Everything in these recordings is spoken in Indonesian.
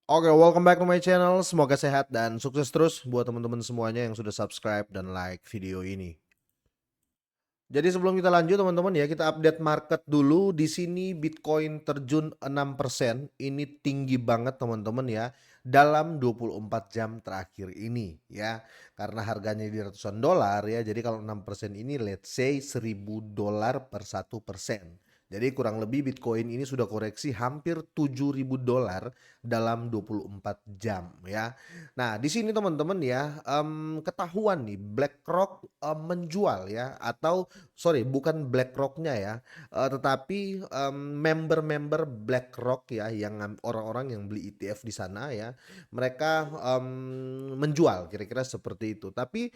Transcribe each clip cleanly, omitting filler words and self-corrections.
Oke, welcome back to my channel. Semoga sehat dan sukses terus buat teman-teman semuanya yang sudah subscribe dan like video ini. Jadi sebelum kita lanjut teman-teman ya, kita update market dulu. Di sini Bitcoin terjun 6%. Ini tinggi banget teman-teman ya dalam 24 jam terakhir ini ya. Karena harganya di ratusan dolar ya. Jadi kalau 6% ini let's say $1.000 per 1%. Jadi kurang lebih Bitcoin ini sudah koreksi hampir $7.000 dalam 24 jam ya. Nah, di sini teman-teman ya, ketahuan nih BlackRock menjual ya, atau sorry, bukan BlackRock-nya ya, tetapi member-member BlackRock ya, yang orang-orang yang beli ETF di sana ya, mereka menjual kira-kira seperti itu. Tapi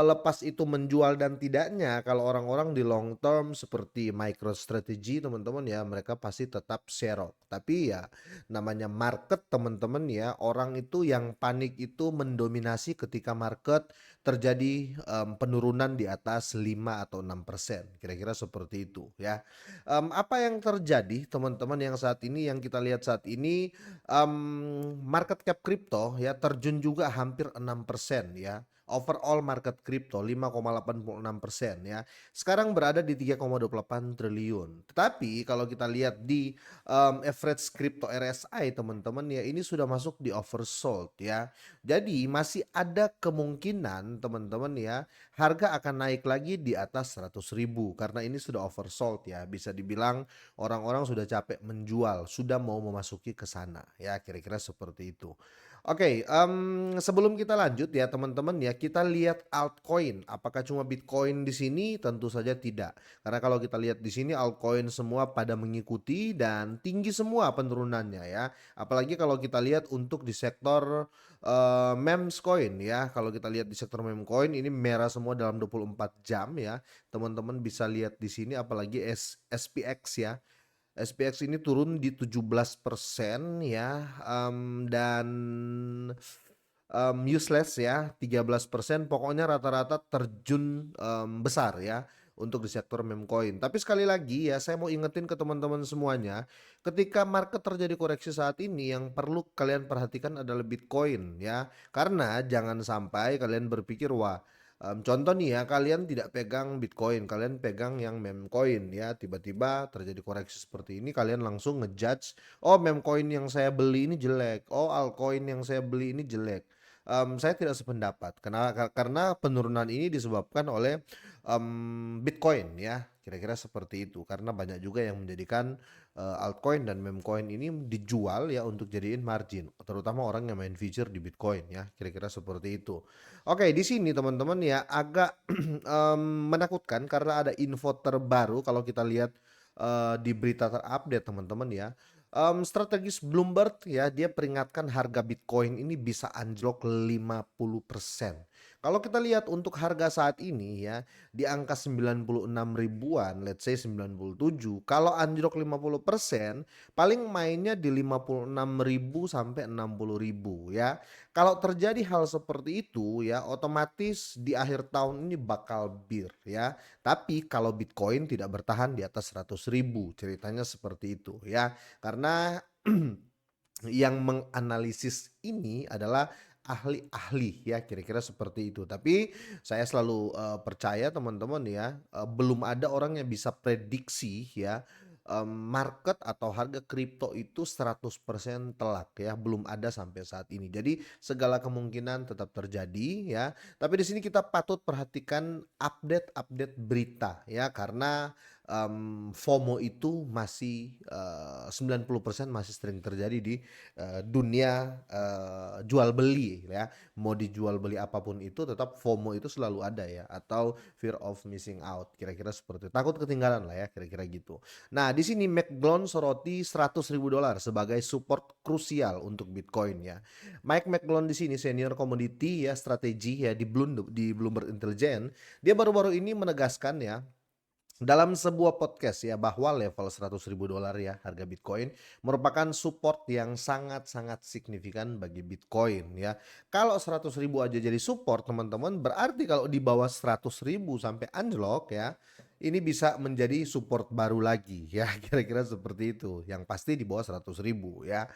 lepas itu menjual dan tidaknya, kalau orang-orang di long term seperti MicroStrategy teman-teman ya, mereka pasti tetap share. Tapi ya namanya market teman-teman ya, orang itu yang panik itu mendominasi ketika market terjadi penurunan di atas 5 atau 6%, kira-kira seperti itu ya. Apa yang terjadi teman-teman yang saat ini yang kita lihat saat ini, market cap kripto ya terjun juga hampir 6% ya. Overall market kripto 5,86% ya. Sekarang berada di 3,28 triliun. Tetapi kalau kita lihat di average crypto RSI teman-teman ya, ini sudah masuk di oversold ya. Jadi masih ada kemungkinan teman-teman ya, harga akan naik lagi di atas 100.000 karena ini sudah oversold ya. Bisa dibilang orang-orang sudah capek menjual, sudah mau memasuki ke sana ya, kira-kira seperti itu. Oke, sebelum kita lanjut ya teman-teman ya, kita lihat altcoin. Apakah cuma Bitcoin di sini? Tentu saja tidak. Karena kalau kita lihat di sini altcoin semua pada mengikuti dan tinggi semua penurunannya ya. Apalagi kalau kita lihat untuk di sektor memes coin ya. Kalau kita lihat di sektor meme coin ini merah semua dalam 24 jam ya. Teman-teman bisa lihat di sini apalagi SPX ya. SPX ini turun di 17% ya, dan useless ya 13%, pokoknya rata-rata terjun besar ya untuk di sektor meme coin. Tapi sekali lagi ya, saya mau ingetin ke teman-teman semuanya, ketika market terjadi koreksi saat ini yang perlu kalian perhatikan adalah Bitcoin ya. Karena jangan sampai kalian berpikir wah, contoh nih ya, kalian tidak pegang Bitcoin, kalian pegang yang meme coin ya, tiba-tiba terjadi koreksi seperti ini, kalian langsung ngejudge, oh meme coin yang saya beli ini jelek, oh altcoin yang saya beli ini jelek. Saya tidak sependapat, karena penurunan ini disebabkan oleh Bitcoin ya, kira-kira seperti itu. Karena banyak juga yang menjadikan altcoin dan meme coin ini dijual ya untuk jadiin margin, terutama orang yang main feature di Bitcoin ya, kira-kira seperti itu. Oke, di sini teman-teman ya agak menakutkan karena ada info terbaru kalau kita lihat di berita terupdate teman-teman ya. Strategis Bloomberg ya, dia peringatkan harga Bitcoin ini bisa anjlok 50%. Kalau kita lihat untuk harga saat ini ya, di angka 96 ribuan, let's say 97, kalau anjlok 50%, paling mainnya di 56.000 sampai 60.000 ya. Kalau terjadi hal seperti itu ya, otomatis di akhir tahun ini bakal bir ya. Tapi kalau Bitcoin tidak bertahan di atas 100.000, ceritanya seperti itu ya. Karena yang menganalisis ini adalah ahli-ahli ya, kira-kira seperti itu. Tapi saya selalu percaya teman-teman ya, belum ada orang yang bisa prediksi ya, market atau harga kripto itu 100% telak ya, belum ada sampai saat ini. Jadi segala kemungkinan tetap terjadi ya. Tapi di sini kita patut perhatikan update-update berita ya, karena FOMO itu masih 90% masih sering terjadi di dunia jual beli ya. Mau dijual beli apapun itu tetap FOMO itu selalu ada ya, atau fear of missing out, kira-kira seperti itu. Takut ketinggalan lah ya, kira-kira gitu. Nah, di sini McGlone soroti $100.000 sebagai support krusial untuk Bitcoin ya. Mike McGlone di sini senior commodity ya strategi ya di Bloomberg Intelligence, dia baru-baru ini menegaskan ya dalam sebuah podcast ya bahwa level $100.000 ya harga Bitcoin merupakan support yang sangat-sangat signifikan bagi Bitcoin ya. Kalau 100.000 aja jadi support teman-teman, berarti kalau di bawah 100.000 sampai anjlok ya, ini bisa menjadi support baru lagi ya, kira-kira seperti itu. Yang pasti di bawah 100.000 ya.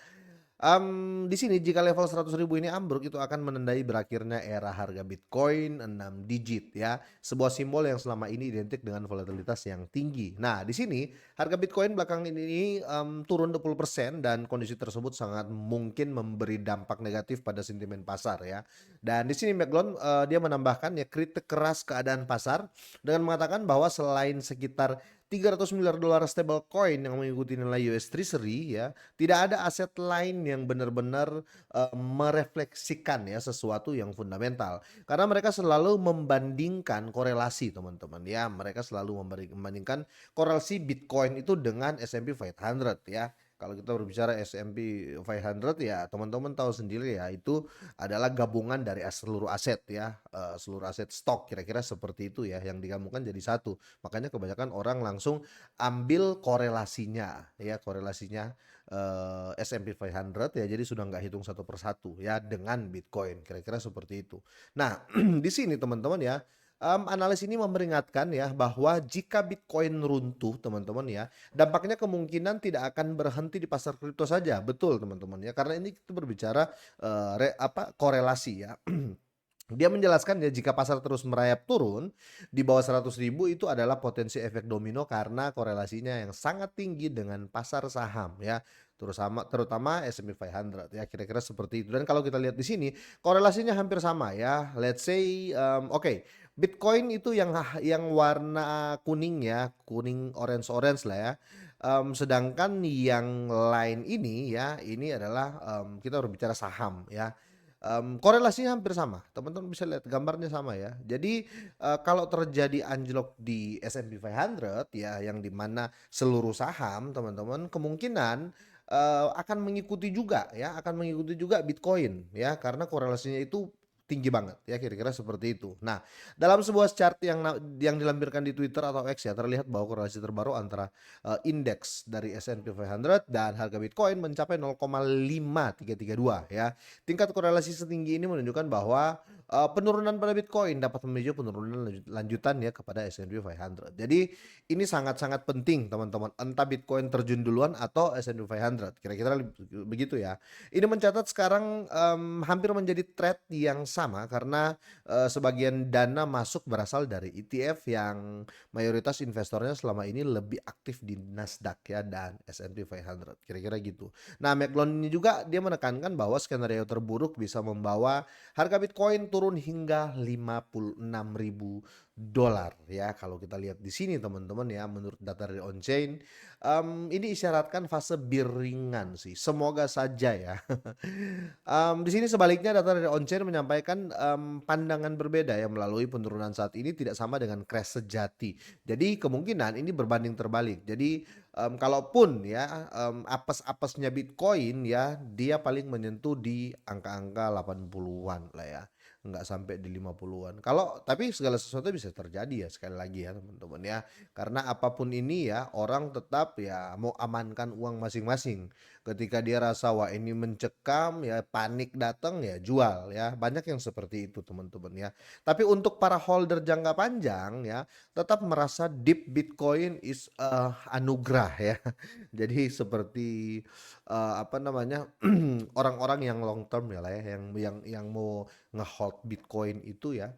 Di sini jika level 100.000 ini ambruk itu akan menandai berakhirnya era harga Bitcoin 6 digit ya, sebuah simbol yang selama ini identik dengan volatilitas yang tinggi. Nah, di sini harga Bitcoin belakangan ini turun 20% dan kondisi tersebut sangat mungkin memberi dampak negatif pada sentimen pasar ya. Dan di sini McGlone dia menambahkan ya kritik keras keadaan pasar dengan mengatakan bahwa selain sekitar 300 miliar dolar stablecoin yang mengikuti nilai US Treasury ya, tidak ada aset lain yang benar-benar, merefleksikan ya sesuatu yang fundamental. Karena mereka selalu membandingkan korelasi teman-teman ya, mereka selalu membandingkan korelasi Bitcoin itu dengan S&P 500 ya. Kalau kita berbicara S&P 500 ya teman-teman tahu sendiri ya, itu adalah gabungan dari seluruh aset ya, seluruh aset stok kira-kira seperti itu ya, yang digabungkan jadi satu. Makanya kebanyakan orang langsung ambil korelasinya ya, korelasinya S&P 500 ya, jadi sudah nggak hitung satu persatu ya dengan Bitcoin, kira-kira seperti itu. Nah, di sini teman-teman ya, analis ini memperingatkan ya bahwa jika Bitcoin runtuh teman-teman ya, dampaknya kemungkinan tidak akan berhenti di pasar kripto saja, betul teman-teman ya, karena ini kita berbicara, korelasi ya. Dia menjelaskan ya jika pasar terus merayap turun di bawah 100.000 itu adalah potensi efek domino karena korelasinya yang sangat tinggi dengan pasar saham ya, terutama S&P 500 ya, kira-kira seperti itu. Dan kalau kita lihat di sini korelasinya hampir sama ya. Let's say, oke, Bitcoin itu yang warna kuning ya, kuning orange-orange lah ya. Sedangkan yang lain ini ya, ini adalah, kita berbicara saham ya. Korelasinya hampir sama, teman-teman bisa lihat gambarnya sama ya. Jadi, kalau terjadi anjlok di S&P 500 ya, yang di mana seluruh saham teman-teman kemungkinan, akan mengikuti juga ya, akan mengikuti juga Bitcoin ya, karena korelasinya itu tinggi banget ya, kira-kira seperti itu. Nah, dalam sebuah chart yang dilampirkan di Twitter atau X ya, terlihat bahwa korelasi terbaru antara, indeks dari S&P 500 dan harga Bitcoin mencapai 0,5332 ya. Tingkat korelasi setinggi ini menunjukkan bahwa, penurunan pada Bitcoin dapat memicu penurunan lanjutan ya kepada S&P 500. Jadi ini sangat-sangat penting teman-teman, entah Bitcoin terjun duluan atau S&P 500, kira-kira begitu ya. Ini mencatat sekarang, hampir menjadi trade yang sama karena, sebagian dana masuk berasal dari ETF yang mayoritas investornya selama ini lebih aktif di Nasdaq ya dan S&P 500, kira-kira gitu. Nah, McGlone ini juga dia menekankan bahwa skenario terburuk bisa membawa harga Bitcoin turun hingga 56.000 dolar ya. Kalau kita lihat di sini teman-teman ya, menurut data dari on-chain, ini isyaratkan fase bir ringan sih, semoga saja ya. Di sini sebaliknya data dari on-chain menyampaikan, pandangan berbeda ya, melalui penurunan saat ini tidak sama dengan crash sejati. Jadi kemungkinan ini berbanding terbalik. Jadi, kalaupun ya, apes-apesnya Bitcoin ya, dia paling menyentuh di angka-angka 80-an lah ya, nggak sampai di 50-an. Kalau tapi segala sesuatu bisa terjadi ya, sekali lagi ya teman-teman ya. Karena apapun ini ya, orang tetap ya mau amankan uang masing-masing. Ketika dia rasa, wah ini mencekam ya, panik datang ya jual ya, banyak yang seperti itu teman-teman ya. Tapi untuk para holder jangka panjang ya, tetap merasa deep Bitcoin is anugerah ya. Jadi seperti, apa namanya, orang-orang yang long term ya lah ya, yang mau nge-hold Bitcoin itu ya,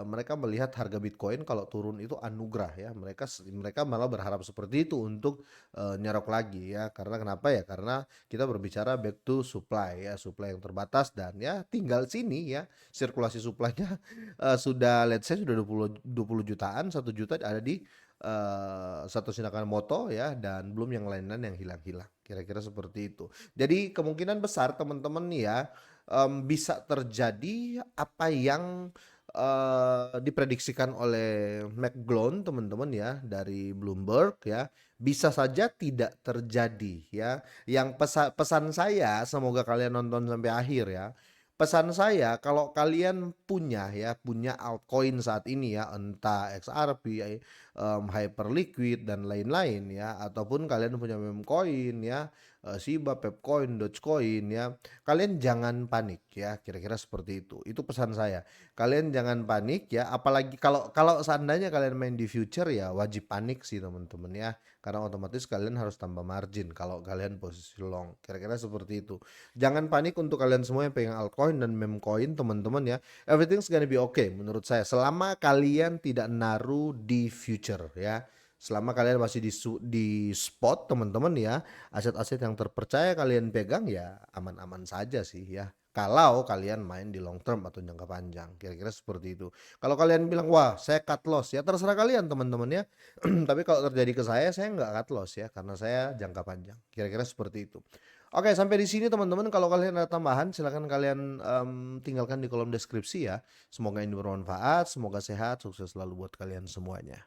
mereka melihat harga Bitcoin kalau turun itu anugerah ya, mereka malah berharap seperti itu untuk, nyerok lagi ya. Karena kenapa ya, karena kita berbicara back to supply ya, supply yang terbatas dan ya tinggal sini ya, sirkulasi supply-nya, sudah let's say sudah 20 jutaan, 1 juta ada di, Satoshi Nakamoto ya, dan belum yang lain-lain yang hilang-hilang, kira-kira seperti itu. Jadi kemungkinan besar teman-teman nih ya, bisa terjadi apa yang, diprediksikan oleh McGlone teman-teman ya, dari Bloomberg ya, bisa saja tidak terjadi ya. Yang pesan saya semoga kalian nonton sampai akhir ya. Pesan saya kalau kalian punya ya, punya altcoin saat ini ya, entah XRP, Hyperliquid dan lain-lain ya, ataupun kalian punya meme coin ya, Shiba, Pepcoin, Dogecoin ya, kalian jangan panik ya, kira-kira seperti itu. Itu pesan saya. Kalian jangan panik ya, apalagi kalau kalau seandainya kalian main di future ya wajib panik sih teman-teman ya, karena otomatis kalian harus tambah margin kalau kalian posisi long, kira-kira seperti itu. Jangan panik untuk kalian semua yang pegang altcoin dan meme coin teman-teman ya, everything's gonna be okay menurut saya, selama kalian tidak naruh di future ya. Selama kalian masih di spot teman-teman ya, aset-aset yang terpercaya kalian pegang ya aman-aman saja sih ya. Kalau kalian main di long term atau jangka panjang, kira-kira seperti itu. Kalau kalian bilang, "Wah, saya cut loss," ya terserah kalian teman-teman ya. Tapi kalau terjadi ke saya nggak cut loss ya, karena saya jangka panjang. Kira-kira seperti itu. Oke, sampai di sini teman-teman. Kalau kalian ada tambahan, silakan kalian tinggalkan di kolom deskripsi ya. Semoga ini bermanfaat, semoga sehat, sukses selalu buat kalian semuanya.